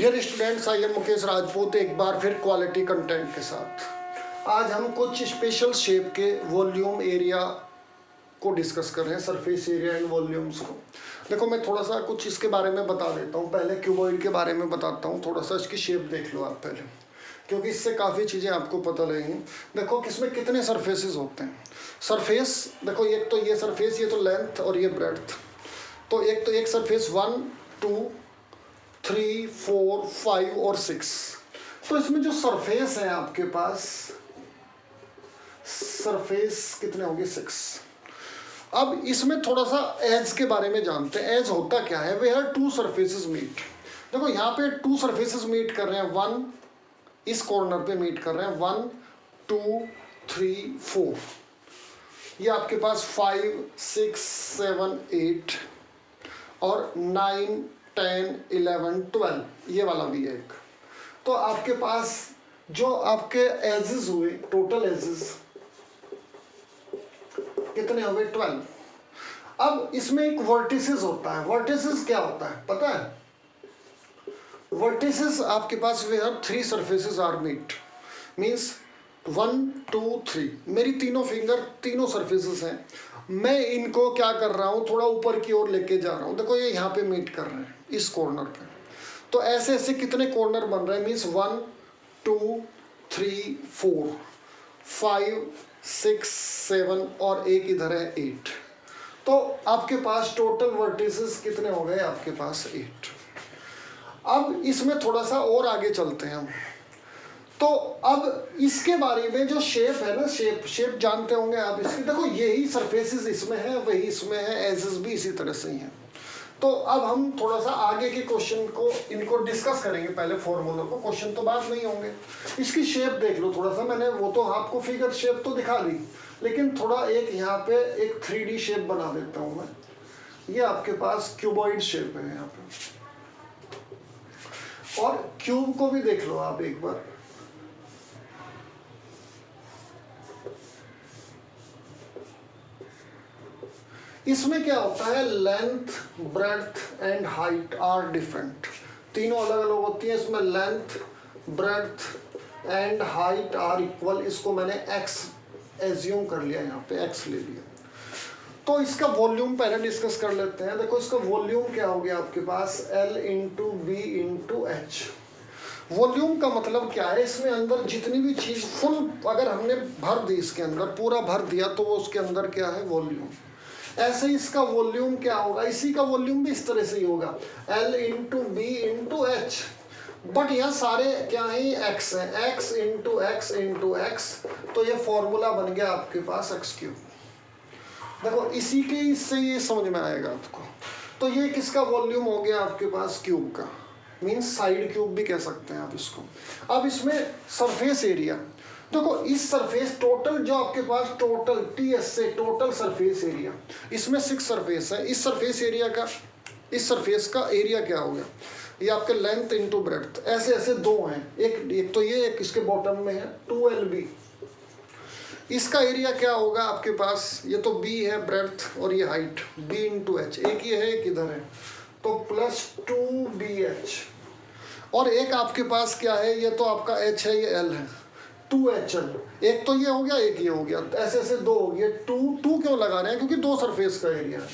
Dear students, I am Mukesh Rajput एक बार फिर क्वालिटी कंटेंट के साथ। आज हम कुछ स्पेशल शेप के वॉल्यूम एरिया को डिस्कस कर रहे हैं, सरफेस एरिया एंड वॉल्यूम्स को। देखो, मैं थोड़ा सा कुछ इसके बारे में बता देता हूँ। पहले क्यूबॉइड के बारे में बताता हूँ, थोड़ा सा इसकी शेप देख लो आप पहले, क्योंकि इससे काफ़ी चीज़ें आपको पता लगेंगी। देखो किसमें कितने सरफेसेस होते हैं। सरफेस देखो, एक तो ये सरफेस, ये तो लेंथ और ये ब्रेड्थ। तो एक सरफेस 1 2 3 4 5 और 6। तो इसमें जो सरफेस है आपके पास, सरफेस कितने होंगे? 6। अब इसमें थोड़ा सा एज के बारे में जानते हैं। एज होता क्या है? Where two surfaces meet. देखो यहाँ पे 2 सरफेसेस मीट कर रहे हैं, 1 इस कॉर्नर पे मीट कर रहे हैं, 1 2 3 4। ये आपके पास 5 6 7 8 और 9 10 11 12, ये वाला भी है एक। तो आपके पास जो आपके एजेस हुए, टोटल एजेस कितने हो गए? 12। अब इसमें एक वर्टिसेस होता है। वर्टिसेस क्या होता है पता है? वर्टिसेस आपके पास where 3 surfaces are meet, means 1 2 3। मेरी तीनों फिंगर तीनों सरफेसेस हैं। मैं इनको क्या कर रहा हूँ, थोड़ा ऊपर की ओर लेके जा रहा हूँ। देखो ये यहाँ पे मीट कर रहे हैं इस कॉर्नर पे। तो ऐसे ऐसे कितने कॉर्नर बन रहे हैं? मीन्स 1 2 3 4 5 6 7 और एक इधर है 8। तो आपके पास टोटल वर्टिसेस कितने हो गए? आपके पास 8। अब इसमें थोड़ा सा और आगे चलते हैं हम। तो अब इसके बारे में जो शेप है ना, शेप जानते होंगे आप इसकी। देखो यही सरफेसेस इसमें है, वही इसमें है, एजेस भी इसी तरह से ही है। तो अब हम थोड़ा सा आगे के क्वेश्चन को इनको डिस्कस करेंगे। पहले फॉर्मूला को, क्वेश्चन तो बाद नहीं होंगे। इसकी शेप देख लो थोड़ा सा। मैंने वो तो आपको फिगर शेप तो दिखा दी, लेकिन थोड़ा एक यहाँ पे एक 3D शेप बना देता हूँ मैं। ये आपके पास क्यूबॉइड शेप है यहाँ पे, और क्यूब को भी देख लो आप एक बार। इसमें क्या होता है? Length breadth and height are different. तीनों अलग अलग होती है। इसमें length breadth and height are equal. इसको मैंने x एज्यूम कर लिया, यहाँ पे x ले लिया। तो इसका वॉल्यूम पहले डिस्कस कर लेते हैं। देखो इसका वॉल्यूम क्या हो गया आपके पास? L into B into H. Volume का मतलब क्या है? इसमें अंदर जितनी भी चीज़ फुल अगर हमने भर दी, इसके अंदर पूरा भर दिया, तो वो उसके अंदर क्या है? वॉल्यूम। ऐसे इसका वॉल्यूम क्या होगा? इसी का वॉल्यूम भी इस तरह से ही होगा, L into B into H. But यहाँ सारे क्या है? x है, x into x into x. तो ये फॉर्मूला बन गया आपके पास x क्यूब। देखो इसी के इससे ये समझ में आएगा आपको। तो ये किसका वॉल्यूम हो गया आपके पास? क्यूब का। मीन्स साइड क्यूब भी कह सकते हैं आप इसको। अब इसमें सरफेस एरिया देखो, इस सरफेस टोटल जो आपके पास टोटल TS से टोटल सरफेस एरिया, इसमें 6 सरफेस है। इस सरफेस एरिया का, इस सरफेस का एरिया क्या हो गया? ये आपके लेंथ इंटू ब्रेड्थ। ऐसे ऐसे 2 हैं, एक तो ये, एक इसके बॉटम में है 2LB। इसका एरिया क्या होगा आपके पास? ये तो B है ब्रेड्थ, और ये हाइट B इंटू एच। एक ये है, एक इधर है, तो प्लस 2BH। और एक आपके पास क्या है? ये तो आपका H है, ये L है, 2HL। एक तो ये हो गया, एक ये हो गया, ऐसे ऐसे 2 हो गए। 2 क्यों लगा रहे हैं? क्योंकि 2 सरफेस का एरिया है।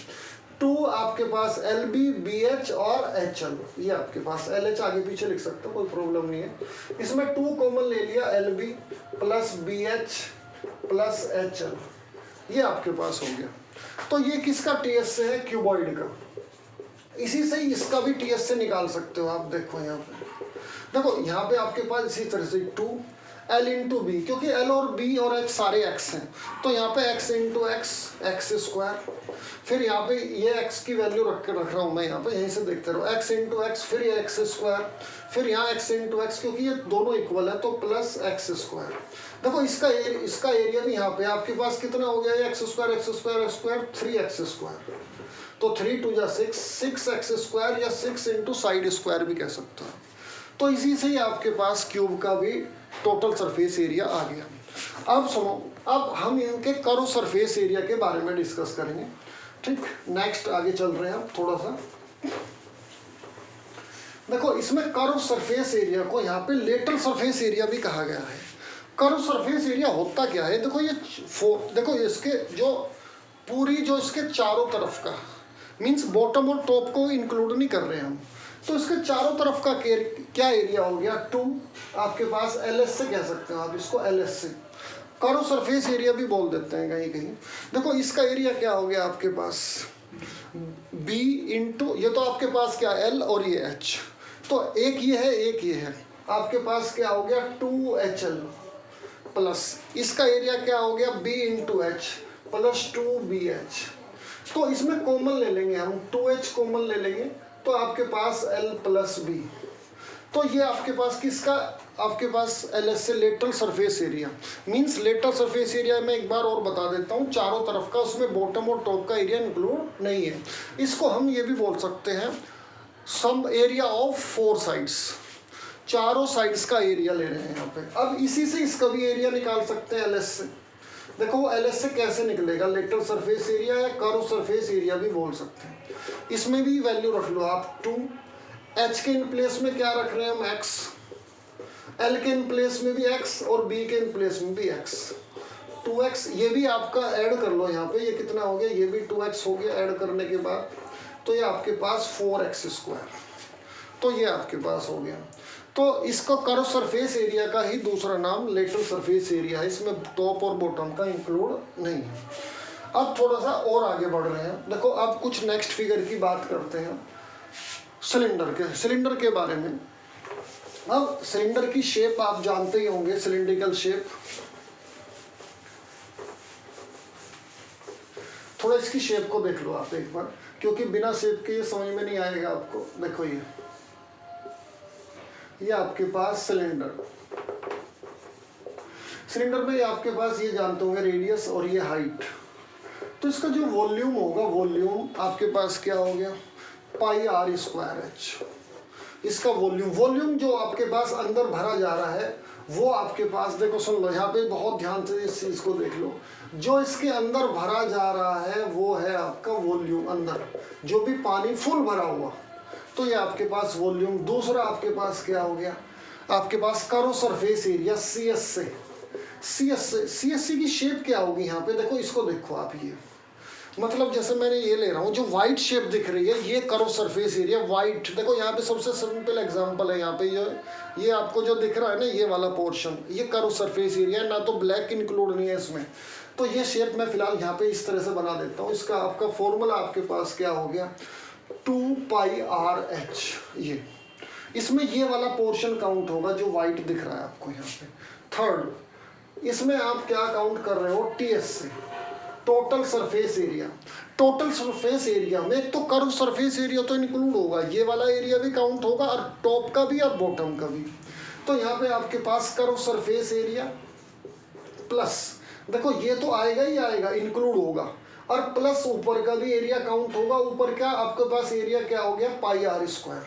2 आपके पास LB BH और HL। ये आपके पास LH आगे पीछे लिख सकते हो, कोई प्रॉब्लम नहीं है। इसमें 2 कॉमन ले लिया, LB plus BH plus HL। ये आपके पास हो गया। तो ये किसका TS से है? क्यूबॉइड का। इसी से ही इसका भी TS से निकाल सकते हो आप। देखो यहाँ पे, देखो यहाँ पे आपके पास इसी तरह से 2 L इंटू बी, क्योंकि L और B और H सारे x हैं, तो यहाँ पे x इंटू एक्स स्क्वायर। फिर यहाँ पे ये x की वैल्यू रख रहा हूँ मैं यहाँ पे, यहीं से देखते रहो, x इंटू एक्स, फिर ये x स्क्वायर, फिर यहाँ x इंटू एक्स, क्योंकि ये दोनों इक्वल है, तो प्लस x स्क्वायर। देखो इसका एरिया भी यहाँ पे आपके पास कितना हो गया? x square 3x square. तो 3 2 जा 6x स्क्वायर, या 6 इंटू साइड स्क्वायर भी कह सकते हो। तो इसी से ही आपके पास क्यूब का भी टोटल सरफेस एरिया आ गया। अब सुनो, अब हम इनके कर्व सरफेस एरिया के बारे में डिस्कस करेंगे। ठीक, नेक्स्ट आगे चल रहे हैं हम थोड़ा सा। देखो इसमें कर्व सरफेस एरिया को यहाँ पे लेटरल सरफेस एरिया भी कहा गया है। कर्व सरफेस एरिया होता क्या है, देखो ये देखो इसके जो पूरी जो इसके चारों तरफ का मीन्स बॉटम और टॉप को इंक्लूड नहीं कर रहे हैं हम, तो इसके चारों तरफ का क्या एरिया हो गया 2, आपके पास LS से कह सकते हैं आप इसको, LS से कर्व सरफेस एरिया भी बोल देते हैं कहीं कहीं। देखो इसका एरिया क्या हो गया आपके पास B इंटू ये तो आपके पास क्या L और ये H, तो एक ये है एक ये है, आपके पास क्या हो गया 2HL प्लस इसका एरिया क्या हो गया B into H plus 2BH। तो इसमें कॉमन ले लेंगे हम 2H कॉमन ले लेंगे तो आपके पास L प्लस B, तो ये आपके पास किसका आपके पास LS से lateral surface area means lateral surface area में एक बार और बता देता हूँ चारों तरफ का, उसमें बॉटम और टॉप का एरिया इंक्लूड नहीं है। इसको हम ये भी बोल सकते हैं सम एरिया ऑफ 4 साइड्स, चारों साइड्स का एरिया ले रहे हैं यहाँ पे। अब इसी से इसका भी एरिया निकाल सकते हैं LS से। देखो LS से कैसे निकलेगा, लेटरल सरफेस एरिया या कर्व सरफेस एरिया भी बोल सकते हैं। इसमें भी वैल्यू रख लो आप 2, H के इन प्लेस में क्या रख रहे हैं हम X, L के इन प्लेस में भी X और B के इन प्लेस में भी X, 2X ये भी आपका ऐड कर लो यहाँ पे, ये कितना हो गया, ये भी 2X हो गया ऐड करने के बाद, तो ये आपके पास 4x², तो ये आपके पास हो गया। तो इसको कर्व सरफेस एरिया का ही दूसरा नाम लेटरल सरफेस एरिया है, इसमें टॉप और बॉटम का इंक्लूड नहीं है। अब थोड़ा सा और आगे बढ़ रहे हैं, देखो अब कुछ नेक्स्ट फिगर की बात करते हैं सिलेंडर के बारे में। अब सिलेंडर की शेप आप जानते ही होंगे, सिलिंड्रिकल शेप। थोड़ा इसकी शेप को देख लो आप एक बार, क्योंकि बिना शेप के ये समझ में नहीं आएगा आपको। देखो ये आपके पास सिलेंडर में आपके पास ये जानते होंगे रेडियस और ये हाइट, तो इसका जो वॉल्यूम होगा, वॉल्यूम आपके पास क्या हो गया πr²h। इसका वॉल्यूम जो आपके पास अंदर भरा जा रहा है वो आपके पास, देखो सुन लो यहाँ पे बहुत ध्यान से इस चीज़ को देख लो, जो इसके अंदर भरा जा रहा है वो है आपका वॉल्यूम, अंदर जो भी पानी फुल भरा हुआ, तो ये आपके पास वॉल्यूम। दूसरा आपके पास क्या हो गया, आपके पास कर्व सरफेस एरिया CSC की शेप क्या होगी यहाँ पे, देखो इसको देखो आप, ये मतलब जैसे मैंने ये ले रहा हूँ जो वाइट शेप दिख रही है, ये कर्व सरफेस एरिया वाइट। देखो यहाँ पे सबसे सिंपल एग्जांपल है, यहाँ पे ये आपको जो दिख रहा है ना ये वाला पोर्शन, ये कर्व सरफेस एरिया, ना तो ब्लैक इंक्लूड नहीं है इसमें। तो ये शेप मैं फिलहाल यहाँ पे इस तरह से बना देता हूँ। इसका आपका फॉर्मूला आपके पास क्या हो गया 2πrh। ये इसमें ये वाला पोर्शन काउंट होगा जो वाइट दिख रहा है आपको यहाँ पे। थर्ड, इसमें आप क्या काउंट कर रहे हो TS से, total surface area. Total surface area में तो कर्व सरफेस एरिया तो इंक्लूड होगा, ये वाला एरिया भी काउंट होगा और टॉप का भी और बॉटम का भी। तो यहाँ पे आपके पास कर्व सरफेस एरिया प्लस, देखो ये तो आएगा ही आएगा, इंक्लूड होगा, और प्लस ऊपर का भी एरिया काउंट होगा। ऊपर का आपके पास एरिया क्या हो गया πr²।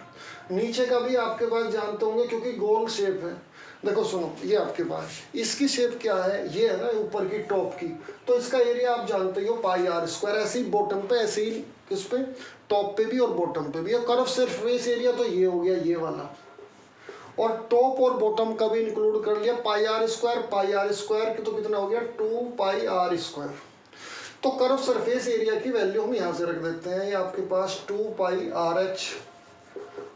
नीचे का भी आपके पास जानते होंगे क्योंकि गोल शेप है। देखो सुनो, ये आपके पास इसकी शेप क्या है, ये है ना ऊपर की टॉप की, तो इसका एरिया आप जानते हो πr²। ऐसे ही बॉटम पे, ऐसे ही किस पे, टॉप पे भी और बॉटम पे भी। और कर्व सरफेस एरिया तो ये हो गया ये वाला, और टॉप और बॉटम का भी इंक्लूड कर लिया πr² की, तो कितना हो गया 2πr²। तो कर्व सरफेस एरिया की वैल्यू हम यहाँ से रख देते हैं, ये आपके पास 2πrh,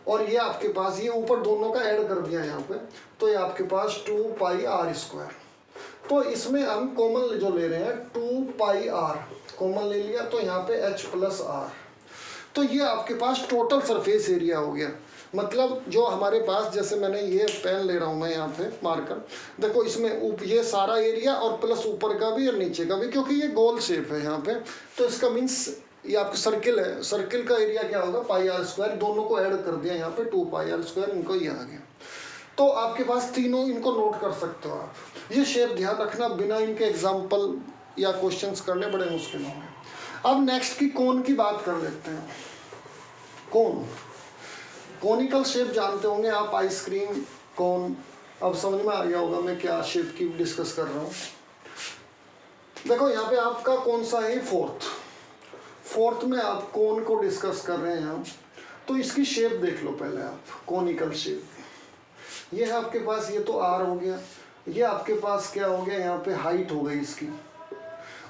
और ये आपके पास ये ऊपर दोनों का ऐड कर दिया यहाँ पे, तो ये आपके पास 2πr²। तो इसमें हम कॉमन जो ले रहे हैं 2πr कॉमन ले लिया, तो यहाँ पे h+r। तो ये आपके पास टोटल सरफेस एरिया हो गया। मतलब जो हमारे पास, जैसे मैंने ये पेन ले रहा हूँ मैं यहाँ पे मार्कर, देखो इसमें ये सारा एरिया और प्लस ऊपर का भी और नीचे का भी, क्योंकि ये गोल शेप है यहाँ पे, तो इसका मीन्स ये आपका सर्किल है, सर्किल का एरिया क्या होगा πr²। दोनों को ऐड कर दिया यहाँ पे 2πr², इनको ये आ गया। तो आपके पास तीनों, इनको नोट कर सकते हो आप। ये शेप ध्यान रखना, बिना इनके एग्जाम्पल या क्वेश्चंस करने बड़े मुश्किल होंगे। अब नेक्स्ट की कोन की बात कर लेते हैं। कोनिकल शेप जानते होंगे आप, आइसक्रीम कोन। अब समझ में आ गया होगा मैं क्या शेप की डिस्कस कर रहा हूँ। देखो यहाँ पे आपका कौन सा है, फोर्थ में आप कोन को डिस्कस कर रहे हैं हम। तो इसकी शेप देख लो पहले आप, कोनिकल शेप। ये है आपके पास, ये तो आर हो गया, ये आपके पास क्या हो गया, यहाँ पे हाइट हो गई इसकी,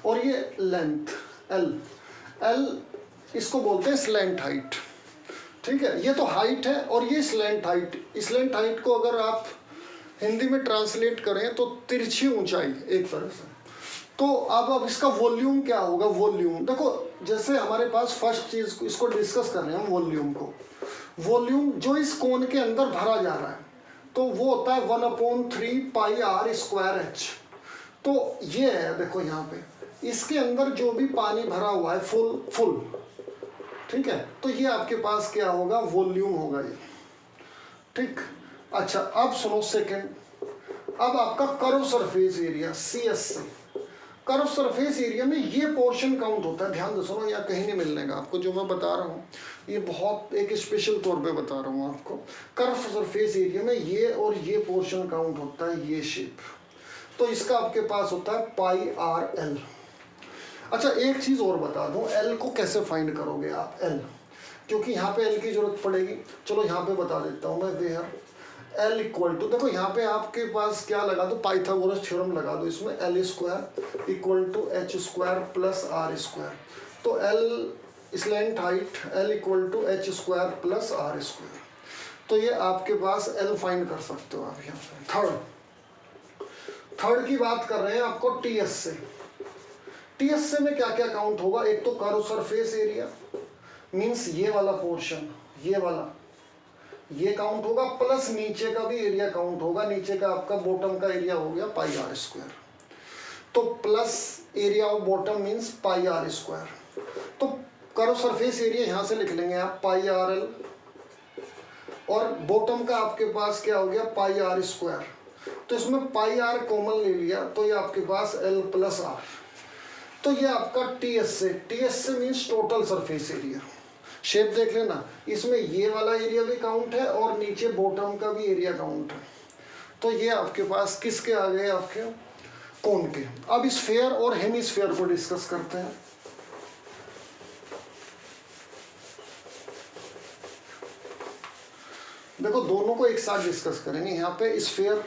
और ये लेंथ एल। एल इसको बोलते हैं स्लैंट हाइट, ठीक है। ये तो हाइट है और ये स्लैंट हाइट। स्लैंट हाइट को अगर आप हिंदी में ट्रांसलेट करें तो तिरछी ऊंचाई एक तरह से। तो अब इसका वॉल्यूम क्या होगा, वॉल्यूम देखो, जैसे हमारे पास फर्स्ट चीज इसको डिस्कस कर रहे हैं हम, वॉल्यूम को। वॉल्यूम जो इस कोन के अंदर भरा जा रहा है तो वो होता है 1/3 पाई आर स्क्वायर एच। तो ये है देखो यहाँ पे, इसके अंदर जो भी पानी भरा हुआ है फुल, ठीक है, तो ये आपके पास क्या होगा, वॉल्यूम होगा ये, ठीक। अच्छा अब सुनो सेकंड, अब आपका curve surface area CSC। Curve surface area में ये पोर्शन काउंट होता है, ध्यान से सुनो, यहाँ कहीं नहीं मिलने का आपको जो मैं बता रहा हूँ, ये बहुत एक स्पेशल तौर पे बता रहा हूँ आपको। कर्व सरफेस एरिया में ये और ये पोर्शन काउंट होता है, ये शेप। तो इसका आपके पास होता है पाई आर एल। अच्छा एक चीज़ और बता दूँ, एल को कैसे फाइंड करोगे आप, एल, क्योंकि यहाँ पे एल की जरूरत पड़ेगी। चलो यहाँ पे बता देता हूँ मैं, वेयर एल इक्वल टू, देखो यहाँ पे आपके पास क्या लगा दो, पाइथागोरस थ्योरम लगा दो इसमें, L square equal to H square plus R square. तो L slant height L equal to H square plus R square. तो ये आपके पास एल फाइंड कर सकते हो आप यहाँ पे। थर्ड की बात कर रहे हैं आपको टीएस से। टीएस से में क्या क्या काउंट होगा, एक तो कर्व सरफेस एरिया मीन्स ये वाला पोर्शन, ये वाला ये काउंट होगा, प्लस नीचे का भी एरिया काउंट होगा। नीचे का आपका बॉटम का एरिया हो गया पाई आर स्क्वायर, तो plus area of bottom means pi are square. तो कर्व सरफेस एरिया यहाँ से लिख लेंगे आप पाई आर एल, और बॉटम का आपके पास क्या हो गया पाई आर स्क्वायर। तो इसमें पाई आर कॉमन ले लिया तो ये आपके पास एल प्लस आर। तो ये आपका टीएस से means total surface area. Shape देख लेना, इसमें ये वाला एरिया भी काउंट है और नीचे बॉटम का भी एरिया काउंट है। तो ये आपके पास किसके आ गए, आपके कोन के। अब स्फेयर और हेमिस्फेयर को डिस्कस करते हैं। देखो दोनों को एक साथ डिस्कस करेंगे, यहाँ पे स्फेयर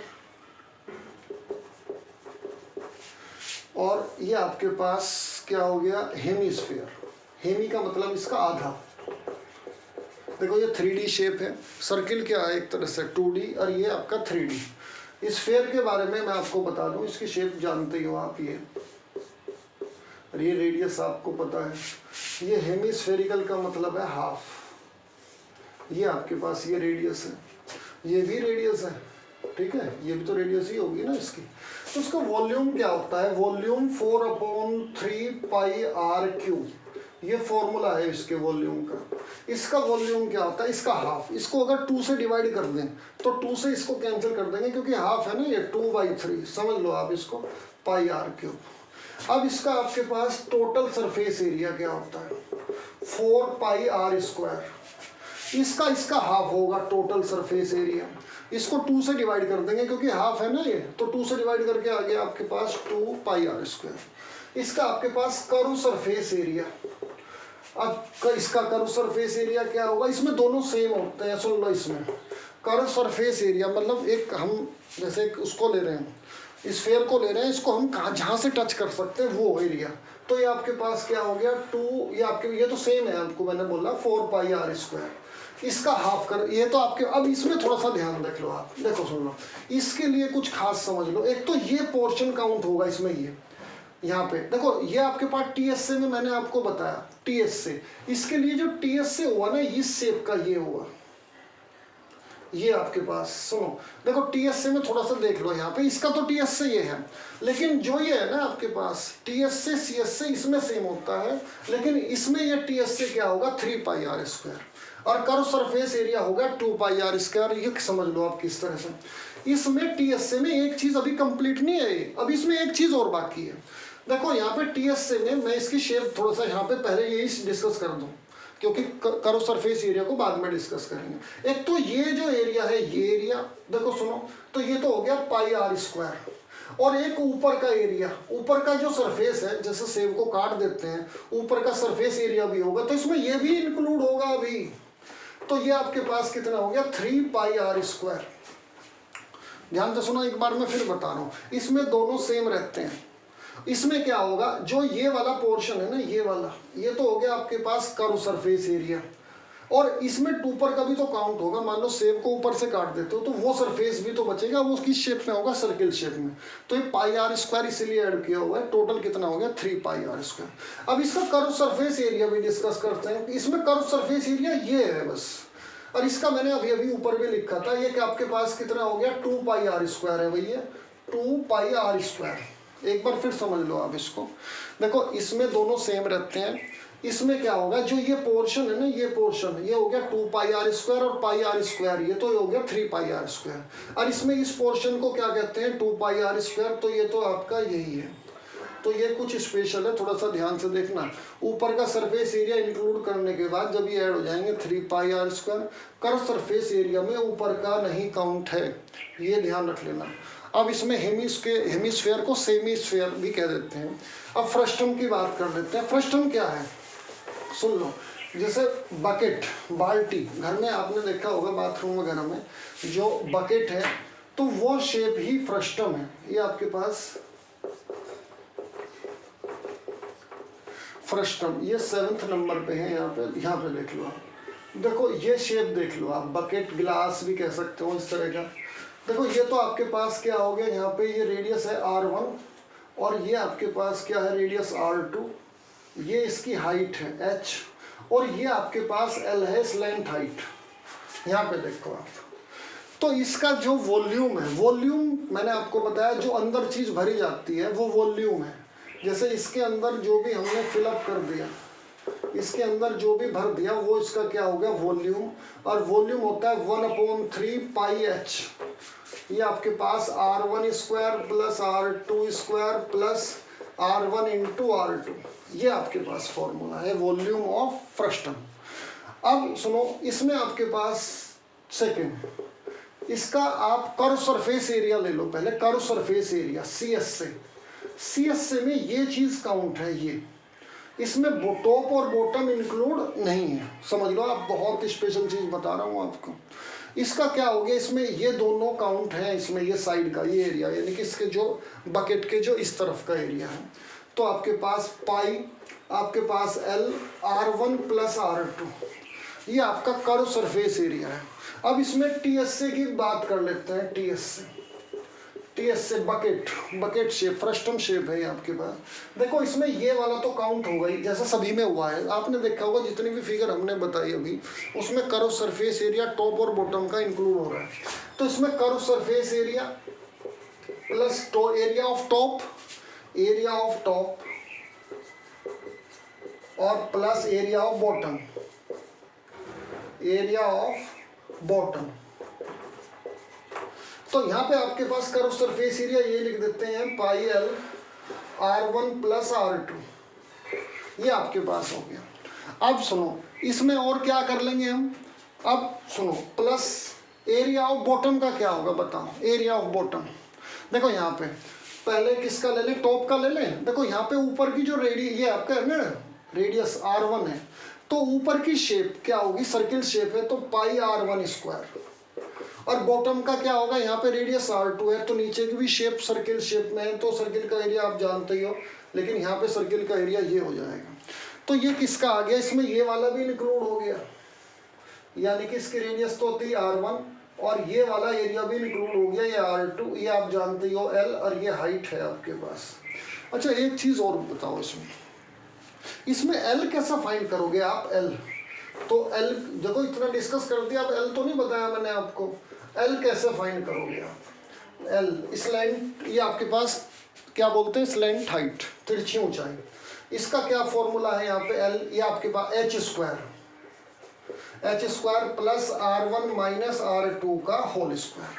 और ये आपके पास क्या हो गया हेमिस्फेयर। हेमी का मतलब इसका आधा। देखो ये 3D शेप है, सर्किल क्या है एक तरह से 2D, और ये आपका 3D। इस स्फेयर के बारे में मैं आपको बता दूं, इसकी शेप जानते ही हो आप, ये रेडियस आपको पता है। ये हेमिस्फेरिकल का मतलब है हाफ। ये आपके पास ये रेडियस है, ये भी रेडियस है, ठीक है, ये भी तो रेडियस ही होगी ना इसकी। तो उसका वॉल्यूम क्या होता है, वॉल्यूम 4/3 पाई आर क्यूब। ये फॉर्मूला है इसके वॉल्यूम का। इसका वॉल्यूम क्या होता है, इसका हाफ। इसको अगर 2 से डिवाइड कर दें तो 2 से इसको कैंसिल कर देंगे, क्योंकि हाफ है ना ये, 2/3 समझ लो आप इसको, पाई आर क्यूब। अब इसका आपके पास टोटल सरफेस एरिया क्या होता है, 4 पाई आर स्क्वायर। इसका हाफ होगा टोटल सरफेस एरिया। इसको 2 से डिवाइड कर देंगे क्योंकि हाफ है ना ये, तो 2 से डिवाइड करके आ गया आपके पास 2 पाई आर स्क्वायर। इसका आपके पास कर्व सरफेस एरिया। अब इसका कर्व सरफेस एरिया क्या होगा, इसमें दोनों सेम होते हैं, सुन लो। इसमें कर्व सरफेस एरिया मतलब एक हम जैसे उसको ले रहे हैं, स्फेयर को ले रहे हैं, इसको हम कहाँ जहाँ से टच कर सकते हैं वो एरिया। तो ये आपके पास क्या हो गया 2, ये आपके ये तो सेम है, आपको मैंने बोला 4 पाई आर स्क्वायर। इसका हाफ कर, ये तो आपके, अब इसमें थोड़ा सा ध्यान रख लो आप, देखो सुन लो, इसके लिए कुछ खास समझ लो। एक तो ये पोर्शन काउंट होगा इसमें, ये यहाँ पे देखो, ये आपके पास टीएस से में मैंने आपको बताया, टीएस से, इसके लिए जो टीएस से हुआ ना इस शेप का ये हुआ, ये आपके पास सुनो, देखो टीएस से में थोड़ा सा देख लो यहाँ पे, इसका तो टीएस से ये है, लेकिन जो ये है ना आपके पास टीएस से सीएस से इसमें सेम होता है, लेकिन इसमें ये टीएस से क्या होगा 3 पाई आर स्क्वायर, और कर्व सरफेस एरिया होगा 2 पाई आर स्क्वायर। ये समझ लो आप किस तरह से। इसमें टीएस से में एक चीज अभी कंप्लीट नहीं है, अब इसमें एक चीज और बाकी है। देखो यहाँ पे टीएस से में मैं इसकी शेप थोड़ा सा यहाँ पे पहले यही डिस्कस कर दूं, क्योंकि कर्व सरफेस एरिया को बाद में डिस्कस करेंगे। एक तो ये जो एरिया है, ये एरिया देखो सुनो, तो ये तो हो गया पाई आर स्क्वायर, और एक ऊपर का एरिया, ऊपर का जो सरफेस है, जैसे सेब को काट देते हैं ऊपर का सरफेस एरिया भी होगा, तो इसमें ये भी इंक्लूड होगा अभी। तो ये आपके पास कितना हो गया 3 पाई आर स्क्वायर। ध्यान से सुनो, एक बार मैं फिर बता रहा हूँ, इसमें दोनों सेम रहते हैं। इसमें क्या होगा, जो ये वाला पोर्शन है ना, ये वाला, ये तो हो गया आपके पास कर्व सरफेस एरिया, और इसमें ऊपर का भी तो काउंट होगा। मान लो सेब को ऊपर से काट देते हो तो वो सरफेस भी तो बचेगा, वो किस शेप में होगा, सर्किल शेप में। तो ये पाई आर स्क्वायर इसीलिए ऐड किया हुआ है। टोटल कितना हो गया 3 पाई आर स्क्वायर। अब इसका कर्व सरफेस एरिया भी डिस्कस करते हैं। इसमें कर्व सरफेस एरिया ये है बस, और इसका मैंने अभी अभी ऊपर भी लिखा था, ये कि आपके पास कितना हो गया 2 पाई आर स्क्वायर है भैया, 2 पाई आर स्क्वायर। एक बार फिर समझ लो आप इसको, देखो इसमें दोनों सेम रहते हैं। इसमें क्या होगा, जो ये पोर्शन है ना, ये पोर्शन, ये हो गया 2 पाई आर स्क्वायर और पाई आर स्क्वायर, ये तो हो गया 3 पाई आर स्क्वायर। और इसमें इस पोर्शन को क्या कहते हैं 2 पाई आर स्क्वायर, तो ये तो आपका यही है। तो ये कुछ स्पेशल है, थोड़ा सा ध्यान से देखना। ऊपर का सरफेस एरिया इंक्लूड करने के बाद जब ये ऐड हो जाएंगे 3 pi are square, curve surface area में ऊपर का नहीं काउंट है, ये ध्यान रख लेना। अब इसमें हेमिस्फेयर को सेमीस्फेयर भी कह देते हैं। अब फ्रस्टम की बात कर लेते हैं। फ्रस्टम क्या है सुन लो, जैसे बकेट, बाल्टी, घर में आपने देखा होगा बाथरूम वगैरह में जो बकेट है, तो वो शेप ही फ्रस्टम है। ये आपके पास फ्रस्टम, ये 7th नंबर पे है, यहाँ पे देख लो आप। देखो ये शेप देख लो आप, बकेट गिलास भी कह सकते हो इस तरह का। देखो ये तो आपके पास क्या हो गया, यहाँ पे ये रेडियस है R1 और ये आपके पास क्या है रेडियस R2, ये इसकी हाइट है h, और ये आपके पास L है स्लैंट हाइट। यहाँ पे देखो आप, तो इसका जो वॉल्यूम है, वॉल्यूम मैंने आपको बताया जो अंदर चीज़ भरी जाती है वो वॉल्यूम है। जैसे इसके अंदर जो भी हमने फिलअप कर दिया, इसके अंदर जो भी भर दिया वो इसका क्या हो गया वॉल्यूम, और वॉल्यूम होता है 1/3 पाई h। ये आपके पास R1 square plus R2 square plus R1 into R2, ये आपके पास फॉर्मूला है वॉल्यूम ऑफ फ्रस्टम। अब सुनो, इसमें आपके पास सेकेंड, इसका आप कर्व सरफेस एरिया ले लो पहले। कर्व सरफेस एरिया CSA में ये चीज़ काउंट है, ये इसमें टॉप और बॉटम इंक्लूड नहीं है, समझ लो आप, बहुत स्पेशल चीज़ बता रहा हूँ आपको। इसका क्या हो गया, इसमें ये दोनों काउंट है, इसमें ये साइड का ये एरिया, यानी कि इसके जो बकेट के जो इस तरफ का एरिया है, तो आपके पास पाई, आपके पास L R1 प्लस R2, ये आपका कर्व सरफेस एरिया है। अब इसमें TSA की बात कर लेते हैं। TSA bucket shape, frustum shape है ये आपके पास। देखो इसमें ये वाला तो काउंट होगा ही, जैसा सभी में हुआ है। आपने देखा होगा जितनी भी फिगर हमने बताई अभी, उसमें कर्व सरफेस एरिया टॉप और बॉटम का इंक्लूड हो रहा है। तो इसमें curve surface area plus area of top और प्लस एरिया ऑफ बॉटम। तो यहाँ पे आपके पास कर्व सरफेस एरिया ये लिख देते हैं पाई L R1 प्लस R2, ये आपके पास हो गया। अब सुनो, इसमें और क्या कर लेंगे हम, अब सुनो, प्लस एरिया ऑफ बॉटम का क्या होगा बताओ। एरिया ऑफ बॉटम, देखो यहाँ पे पहले किसका ले लें, टॉप का ले लें। देखो यहाँ पे ऊपर की जो ये आपका है ना रेडियस R1 है, तो ऊपर की शेप क्या होगी, सर्किल शेप है, तो पाई R1 स्क्वायर। और बॉटम का क्या होगा, यहाँ पे रेडियस R2 है, तो नीचे की भी शेप सर्किल शेप में है, तो सर्किल का एरिया आप जानते ही हो, लेकिन यहाँ पे सर्किल का एरिया ये हो जाएगा। तो ये किसका आ गया, इसमें ये वाला भी इंक्लूड हो गया, यानी कि इसकी रेडियस तो होती है R1 और ये वाला एरिया भी इंक्लूड हो गया, ये R2, ये आप जानते ही हो L, और ये हाइट है आपके पास। अच्छा एक चीज़ और बताओ, इसमें L कैसा फाइंड करोगे आप। L तो L देखो इतना डिस्कस कर दिया, अब L तो नहीं बताया मैंने आपको, L कैसे फाइंड करोगे आप। L स्लैंट, ये आपके पास क्या बोलते हैं स्लैंट हाइट, तिरछी ऊंचाई। इसका क्या फॉर्मूला है यहाँ पे L, ये आपके पास h square plus R1 minus R2 का होल स्क्वायर,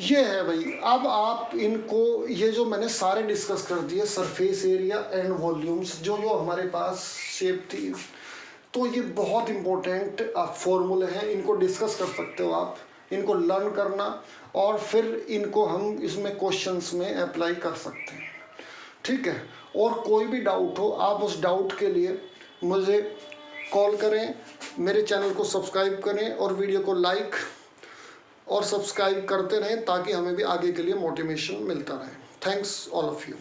ये है भाई। अब आप इनको, ये जो मैंने सारे डिस्कस कर दिए, सरफेस एरिया एंड वॉल्यूम्स, जो हमारे पास शेप थी, तो ये बहुत इंपॉर्टेंट फॉर्मूले हैं, इनको डिस्कस कर सकते हो आप, इनको लर्न करना और फिर इनको हम इसमें क्वेश्चंस में अप्लाई कर सकते हैं, ठीक है। और कोई भी डाउट हो आप उस डाउट के लिए मुझे कॉल करें मेरे चैनल को सब्सक्राइब करें और वीडियो को लाइक और सब्सक्राइब करते रहें ताकि हमें भी आगे के लिए मोटिवेशन मिलता रहे। Thanks all of you.